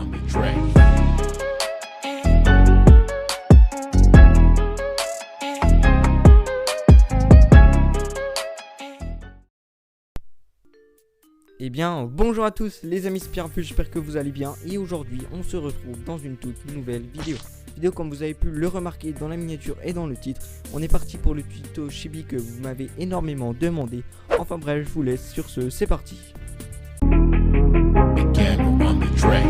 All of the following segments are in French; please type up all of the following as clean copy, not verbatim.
on the track. Eh bien, bonjour à tous les amis, c'est Pierre, j'espère que vous allez bien. Et aujourd'hui, on se retrouve dans une toute nouvelle vidéo. Comme vous avez pu le remarquer dans la miniature et dans le titre, on est parti pour le tuto Chibi que vous m'avez énormément demandé. Enfin bref, je vous laisse sur ce, c'est parti. Again on the track.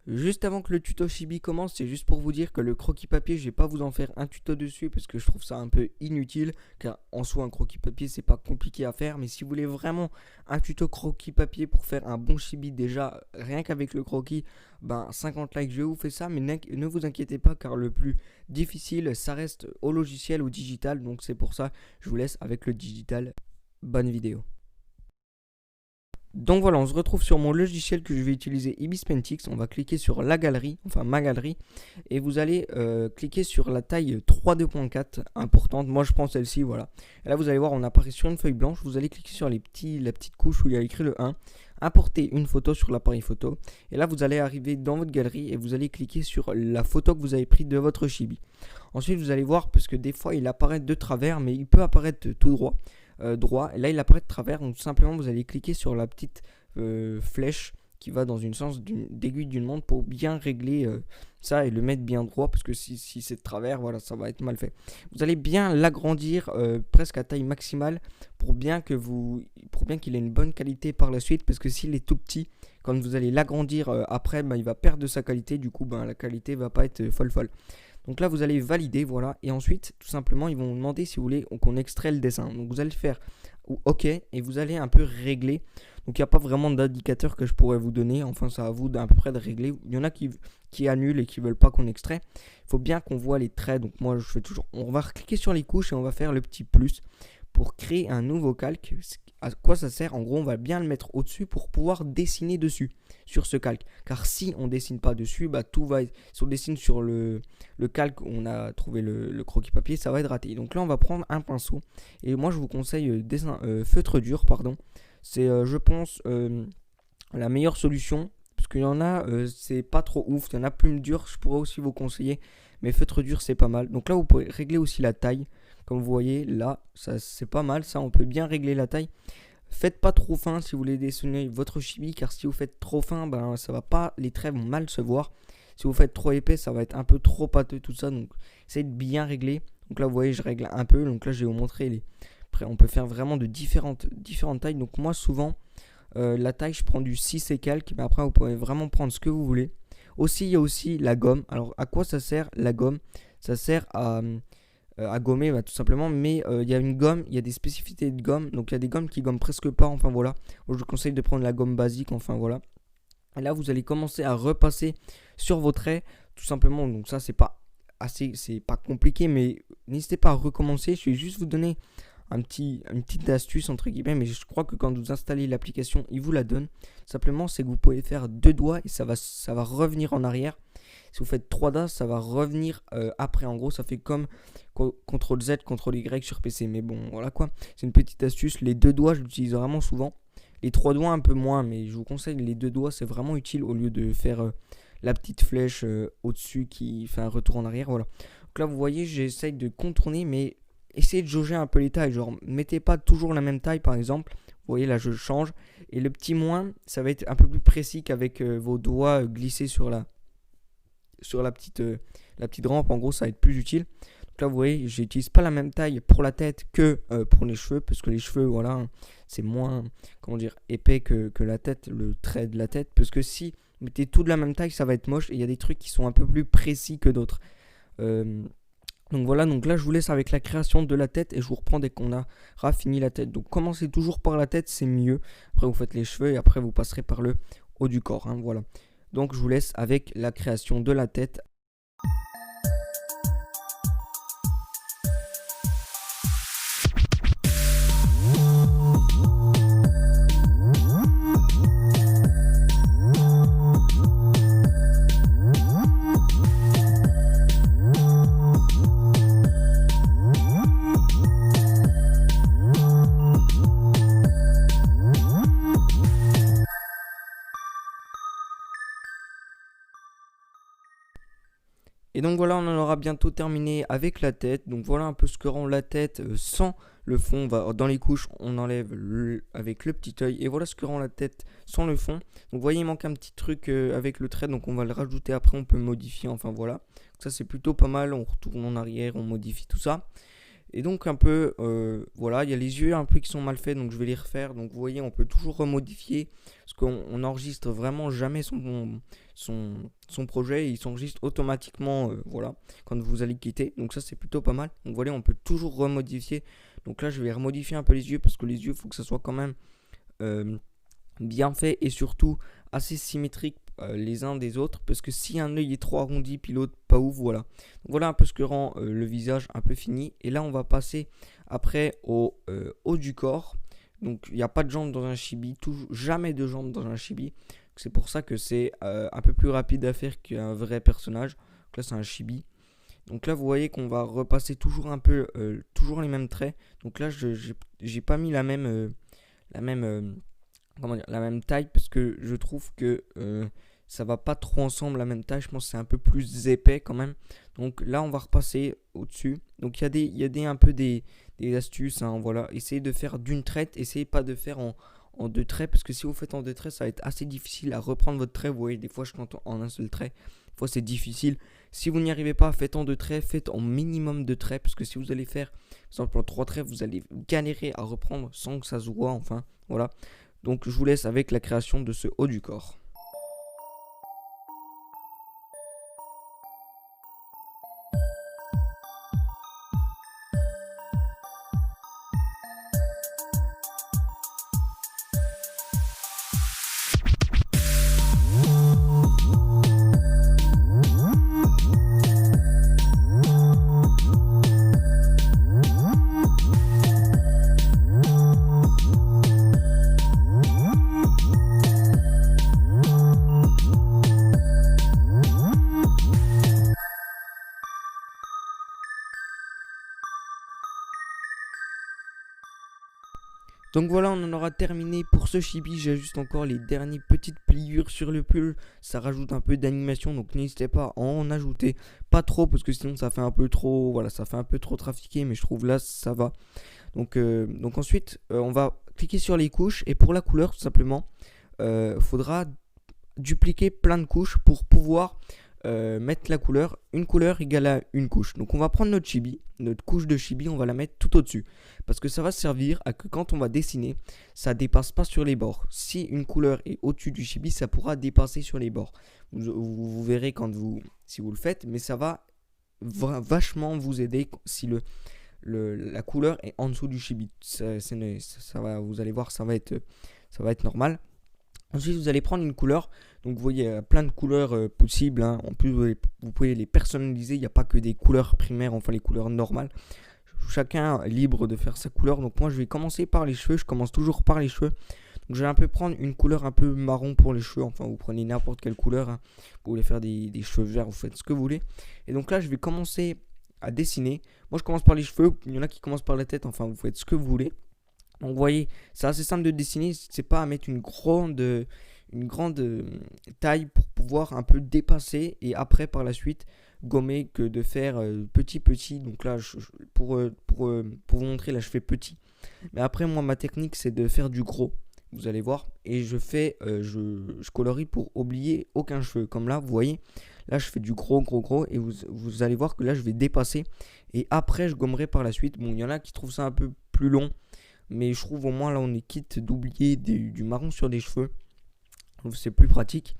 Juste avant que le tuto Chibi commence, c'est juste pour vous dire que le croquis papier, je vais pas vous en faire un tuto dessus parce que je trouve ça un peu inutile, car en soi un croquis papier c'est pas compliqué à faire. Mais si vous voulez vraiment un tuto croquis papier pour faire un bon Chibi, déjà rien qu'avec le croquis, 50 likes, je vous fais ça. Mais ne vous inquiétez pas, car le plus difficile ça reste au logiciel, au digital. Donc c'est pour ça je vous laisse avec le digital. Bonne vidéo. Donc voilà, on se retrouve sur mon logiciel que je vais utiliser, Ibis Pentix. On va cliquer sur la galerie, enfin ma galerie, et vous allez cliquer sur la taille 3.2.4 importante. Moi je prends celle-ci, voilà. Et là vous allez voir, on apparaît sur une feuille blanche. Vous allez cliquer sur la petite couche où il y a écrit le 1, importer une photo sur l'appareil photo. Et là vous allez arriver dans votre galerie et vous allez cliquer sur la photo que vous avez prise de votre Chibi. Ensuite vous allez voir, parce que des fois il apparaît de travers, mais il peut apparaître tout droit. Et là il apparaît de travers, donc tout simplement vous allez cliquer sur la petite flèche qui va dans une sens d'aiguille d'une montre pour bien régler ça et le mettre bien droit, parce que si c'est de travers, voilà, ça va être mal fait. Vous allez bien l'agrandir presque à taille maximale pour bien qu'il ait une bonne qualité par la suite, parce que s'il est tout petit, quand vous allez l'agrandir après, il va perdre de sa qualité. Du coup la qualité va pas être folle. Donc là vous allez valider, voilà, et ensuite tout simplement ils vont vous demander si vous voulez qu'on extrait le dessin. Donc vous allez faire OK et vous allez un peu régler. Donc il n'y a pas vraiment d'indicateur que je pourrais vous donner, enfin c'est à vous d'à peu près de régler. Il y en a qui annulent et qui veulent pas qu'on extrait. Il faut bien qu'on voit les traits, donc moi je fais toujours, on va cliquer sur les couches et on va faire le petit plus pour créer un nouveau calque. À quoi ça sert? En gros, on va bien le mettre au-dessus pour pouvoir dessiner dessus, sur ce calque. Car si on dessine pas dessus, tout va être, si on dessine sur le calque où on a trouvé le croquis papier, ça va être raté. Donc là, on va prendre un pinceau. Et moi, je vous conseille feutre dur, pardon. C'est, je pense, la meilleure solution. Parce qu'il y en a, c'est pas trop ouf. Il y en a plume dure, je pourrais aussi vous conseiller. Mais feutre dur, c'est pas mal. Donc là, vous pouvez régler aussi la taille. Comme vous voyez là, ça c'est pas mal, ça on peut bien régler la taille. Faites pas trop fin si vous voulez dessiner votre Chibi, car si vous faites trop fin, ça va pas, les traits vont mal se voir. Si vous faites trop épais, ça va être un peu trop pâteux tout ça, donc essayez de bien régler. Donc là vous voyez, je règle un peu, donc là je vais vous montrer après on peut faire vraiment de différentes tailles. Donc moi souvent la taille je prends du 6 et quelques, mais après vous pouvez vraiment prendre ce que vous voulez. Aussi il y a aussi la gomme. Alors à quoi ça sert la gomme? Ça sert à gommer tout simplement, mais il y a une gomme, il y a des spécificités de gomme, donc il y a des gommes qui gomment presque pas, enfin voilà. Moi, je vous conseille de prendre la gomme basique, enfin voilà. Et là vous allez commencer à repasser sur vos traits tout simplement. Donc ça c'est pas compliqué, mais n'hésitez pas à recommencer. Je vais juste vous donner une petite astuce entre guillemets, mais je crois que quand vous installez l'application il vous la donne. Simplement c'est que vous pouvez faire 2 doigts et ça va revenir en arrière. Si vous faites 3 doigts, ça va revenir après. En gros, ça fait comme CTRL Z, CTRL Y sur PC. Mais bon, voilà quoi. C'est une petite astuce. Les 2 doigts, je l'utilise vraiment souvent. Les 3 doigts, un peu moins. Mais je vous conseille les 2 doigts. C'est vraiment utile au lieu de faire la petite flèche au-dessus qui fait un retour en arrière. Voilà. Donc là, vous voyez, j'essaye de contourner. Mais essayez de jauger un peu les tailles. Genre, mettez pas toujours la même taille, par exemple. Vous voyez, là, je change. Et le petit moins, ça va être un peu plus précis qu'avec vos doigts glissés sur la petite rampe. En gros ça va être plus utile. Donc là vous voyez, j'utilise pas la même taille pour la tête que pour les cheveux, parce que les cheveux voilà c'est moins épais que la tête, le trait de la tête, parce que si vous mettez tout de la même taille ça va être moche, et il y a des trucs qui sont un peu plus précis que d'autres. Donc voilà, donc là je vous laisse avec la création de la tête et je vous reprends dès qu'on aura fini la tête. Donc commencez toujours par la tête, c'est mieux. Après vous faites les cheveux et après vous passerez par le haut du corps, voilà. Donc je vous laisse avec la création de la tête. Et donc voilà, on en aura bientôt terminé avec la tête. Donc voilà un peu ce que rend la tête sans le fond. Dans les couches, on enlève avec le petit œil. Et voilà ce que rend la tête sans le fond. Donc vous voyez, il manque un petit truc avec le trait. Donc on va le rajouter après, on peut modifier. Enfin voilà. Ça c'est plutôt pas mal. On retourne en arrière, on modifie tout ça. Et donc un peu, voilà, il y a les yeux un peu qui sont mal faits, donc je vais les refaire. Donc vous voyez, on peut toujours remodifier, parce qu'on n'enregistre vraiment jamais son projet, il s'enregistre automatiquement, voilà, quand vous allez quitter. Donc ça c'est plutôt pas mal. Donc voilà, on peut toujours remodifier. Donc là je vais remodifier un peu les yeux, parce que les yeux, il faut que ça soit quand même euh, bien fait et surtout assez symétrique les uns des autres, parce que si un œil est trop arrondi puis l'autre pas ouf, voilà. Donc voilà un peu ce que rend le visage un peu fini. Et là on va passer après au haut du corps. Donc il n'y a pas de jambes dans un chibi, jamais de jambes dans un chibi. C'est pour ça que c'est un peu plus rapide à faire qu'un vrai personnage. Donc là c'est un chibi. Donc là vous voyez qu'on va repasser toujours un peu, toujours les mêmes traits. Donc là j'ai pas mis la même comment dire, la même taille, parce que je trouve que ça va pas trop ensemble la même taille. Je pense que c'est un peu plus épais quand même. Donc là on va repasser au dessus. Donc il y a un peu des astuces, hein, voilà. Essayez de faire d'une traite, essayez pas de faire en deux traits, parce que si vous faites en deux traits ça va être assez difficile à reprendre votre trait. Vous voyez, des fois je compte en un seul trait, des fois c'est difficile. Si vous n'y arrivez pas, faites en deux traits, faites en minimum de traits, parce que si vous allez faire par exemple en trois traits, vous allez galérer à reprendre sans que ça se voit, enfin voilà. Donc je vous laisse avec la création de ce haut du corps. Donc voilà, on en aura terminé pour ce chibi. J'ajuste encore les dernières petites pliures sur le pull. Ça rajoute un peu d'animation, donc n'hésitez pas à en ajouter. Pas trop, parce que sinon ça fait un peu trop, voilà, ça fait un peu trop trafiqué, mais je trouve là ça va. Donc ensuite, on va cliquer sur les couches, et pour la couleur tout simplement, faudra dupliquer plein de couches pour pouvoir mettre la couleur. Une couleur égale à une couche. Donc on va prendre notre chibi, notre couche de chibi, on va la mettre tout au dessus, parce que ça va servir à que quand on va dessiner, ça dépasse pas sur les bords. Si une couleur est au-dessus du chibi, ça pourra dépasser sur les bords. Vous verrez si vous le faites, mais ça va vachement vous aider si la couleur est en dessous du chibi. Vous allez voir, ça va être normal. Ensuite, vous allez prendre une couleur. Donc, vous voyez, plein de couleurs possibles, hein. En plus, vous pouvez les personnaliser. Il n'y a pas que des couleurs primaires, enfin les couleurs normales. Chacun est libre de faire sa couleur. Donc, moi, je vais commencer par les cheveux. Je commence toujours par les cheveux. Donc, je vais un peu prendre une couleur un peu marron pour les cheveux. Enfin, vous prenez n'importe quelle couleur, hein. Vous voulez faire des cheveux verts, vous faites ce que vous voulez. Et donc là, je vais commencer à dessiner. Moi, je commence par les cheveux. Il y en a qui commencent par la tête. Enfin, vous faites ce que vous voulez. Donc vous voyez, c'est assez simple de dessiner, c'est pas à mettre une grande taille pour pouvoir un peu dépasser, et après par la suite gommer, que de faire petit. Donc là, pour vous montrer, là je fais petit. Mais après, moi ma technique c'est de faire du gros, vous allez voir, et je colorie pour oublier aucun cheveu. Comme là, vous voyez, là je fais du gros, et vous allez voir que là je vais dépasser, et après je gommerai par la suite. Bon, il y en a qui trouvent ça un peu plus long, mais je trouve au moins là on est quitte d'oublier du marron sur des cheveux. Donc c'est plus pratique.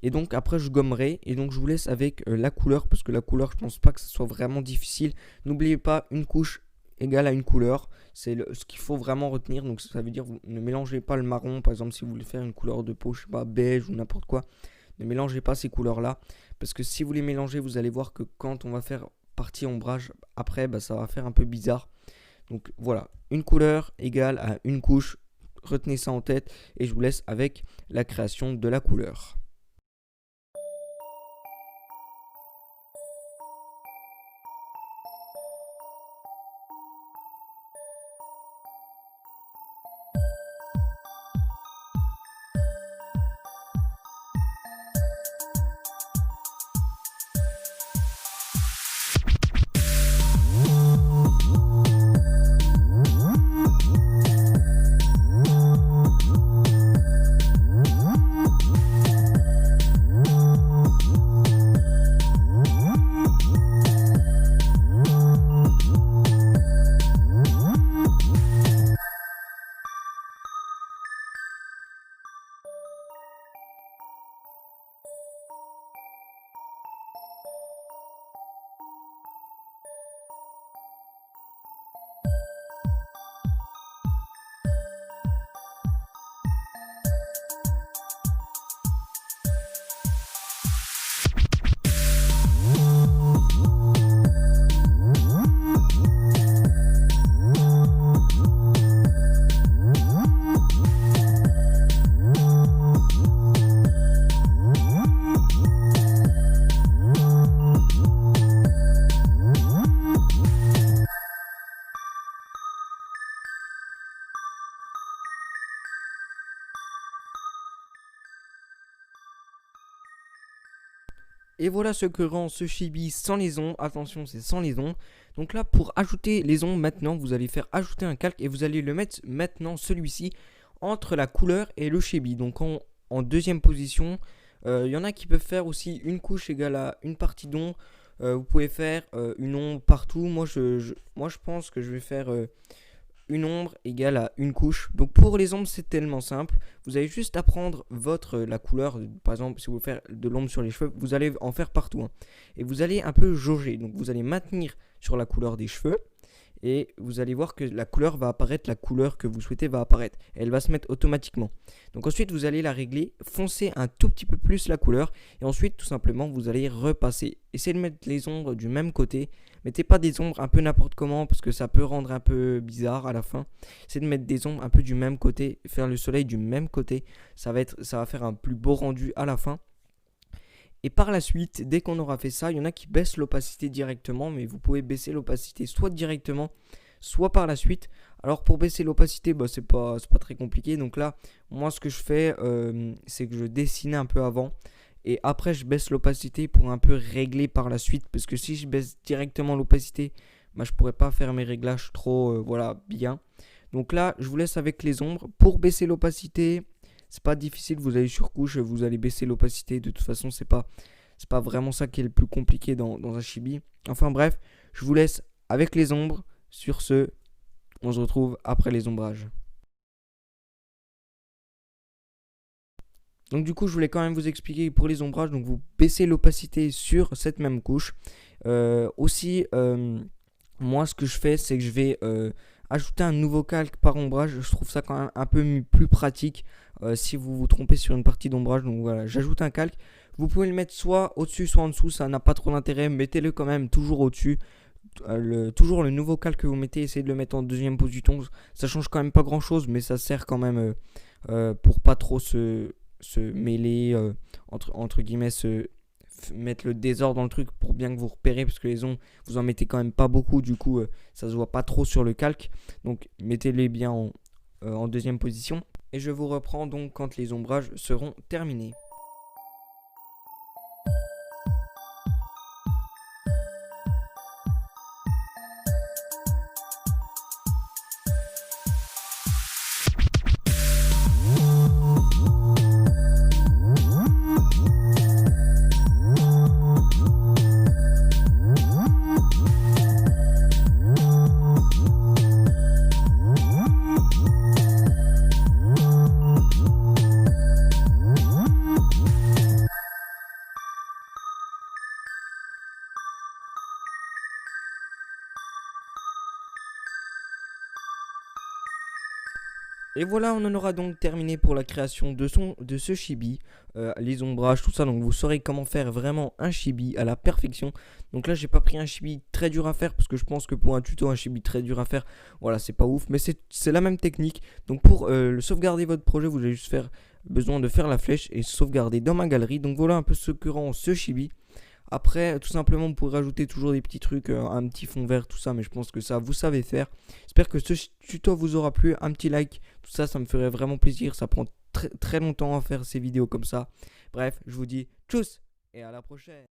Et donc après je gommerai, et donc je vous laisse avec la couleur, parce que la couleur je pense pas que ce soit vraiment difficile. N'oubliez pas, une couche égale à une couleur, c'est ce qu'il faut vraiment retenir. Donc ça veut dire, vous ne mélangez pas le marron. Par exemple, si vous voulez faire une couleur de peau, je sais pas, beige ou n'importe quoi, ne mélangez pas ces couleurs là, parce que si vous les mélangez, vous allez voir que quand on va faire partie ombrage après, ça va faire un peu bizarre. Donc voilà, une couleur égale à une couche, retenez ça en tête, et je vous laisse avec la création de la couleur. Et voilà ce que rend ce chibi sans les ombres. Attention, c'est sans les ombres. Donc là, pour ajouter les ombres maintenant, vous allez faire ajouter un calque et vous allez le mettre maintenant, celui-ci, entre la couleur et le chibi. Donc en deuxième position, il y en a qui peuvent faire aussi une couche égale à une partie d'ombre. Vous pouvez faire une ombre partout. Moi, je pense que je vais faire une ombre égale à une couche. Donc pour les ombres, c'est tellement simple. Vous avez juste à prendre la couleur. Par exemple, si vous voulez faire de l'ombre sur les cheveux, vous allez en faire partout, hein. Et vous allez un peu jauger. Donc vous allez maintenir sur la couleur des cheveux. Et vous allez voir que la couleur va apparaître, la couleur que vous souhaitez va apparaître. Elle va se mettre automatiquement. Donc ensuite, vous allez la régler, foncer un tout petit peu plus la couleur. Et ensuite, tout simplement, vous allez repasser. Essayez de mettre les ombres du même côté. Mettez pas des ombres un peu n'importe comment parce que ça peut rendre un peu bizarre à la fin. Essayez de mettre des ombres un peu du même côté, faire le soleil du même côté. Ça va faire un plus beau rendu à la fin. Et par la suite, dès qu'on aura fait ça, il y en a qui baissent l'opacité directement, mais vous pouvez baisser l'opacité soit directement, soit par la suite. Alors pour baisser l'opacité, c'est pas très compliqué. Donc là, moi ce que je fais, c'est que je dessine un peu avant. Et après, je baisse l'opacité pour un peu régler par la suite. Parce que si je baisse directement l'opacité, je pourrais pas faire mes réglages trop bien. Donc là, je vous laisse avec les ombres. Pour baisser l'opacité, c'est pas difficile, vous allez sur couche, vous allez baisser l'opacité. De toute façon, c'est pas vraiment ça qui est le plus compliqué dans un chibi. Enfin bref, je vous laisse avec les ombres. Sur ce, on se retrouve après les ombrages. Donc du coup, je voulais quand même vous expliquer pour les ombrages. Donc vous baissez l'opacité sur cette même couche. Aussi, moi, ce que je fais, c'est que je vais ajouter un nouveau calque par ombrage. Je trouve ça quand même un peu plus pratique si vous vous trompez sur une partie d'ombrage. Donc voilà, j'ajoute un calque. Vous pouvez le mettre soit au-dessus, soit en dessous. Ça n'a pas trop d'intérêt. Mettez-le quand même toujours au-dessus. Toujours le nouveau calque que vous mettez, essayez de le mettre en deuxième position. Ça change quand même pas grand-chose, mais ça sert quand même pour pas trop se mêler, entre guillemets, mettre le désordre dans le truc pour bien que vous repérez, parce que les ombres, vous en mettez quand même pas beaucoup, du coup ça se voit pas trop sur le calque. Donc mettez-les bien en deuxième position. Et je vous reprends donc quand les ombrages seront terminés. Et voilà, on en aura donc terminé pour la création de ce chibi, les ombrages, tout ça. Donc vous saurez comment faire vraiment un chibi à la perfection. Donc là, j'ai pas pris un chibi très dur à faire parce que je pense que pour un tuto, un chibi très dur à faire, voilà, c'est pas ouf. Mais c'est la même technique. Donc pour sauvegarder votre projet, vous avez juste besoin de faire la flèche et sauvegarder dans ma galerie. Donc voilà un peu ce que rend ce chibi. Après, tout simplement, vous pourrez rajouter toujours des petits trucs, un petit fond vert, tout ça, mais je pense que ça, vous savez faire. J'espère que ce tuto vous aura plu. Un petit like, tout ça, ça me ferait vraiment plaisir. Ça prend très longtemps à faire ces vidéos comme ça. Bref, je vous dis tchuss et à la prochaine.